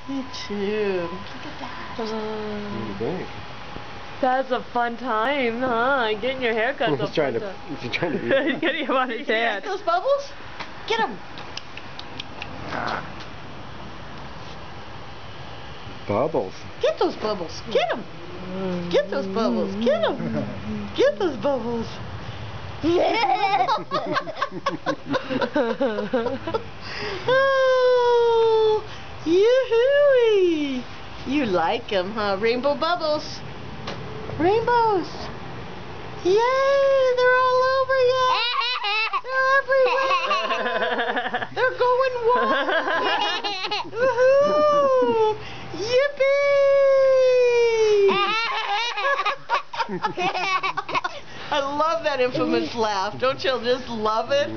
Me too. Look at that. What do you think? That's a fun time, huh? Getting your hair cut. He's trying to. He's trying to. He's getting him on his head. Those bubbles? Get them. Bubbles. Get those bubbles. Get them. Get those bubbles. Get them. Get those bubbles. Yeah. Oh, yoo-hoo-wee. You like them, huh? Rainbow bubbles. Rainbows. Yay, they're all over you. They're everywhere. They're going wild. Woohoo! Yippee! I love that infamous laugh. Don't you just love it?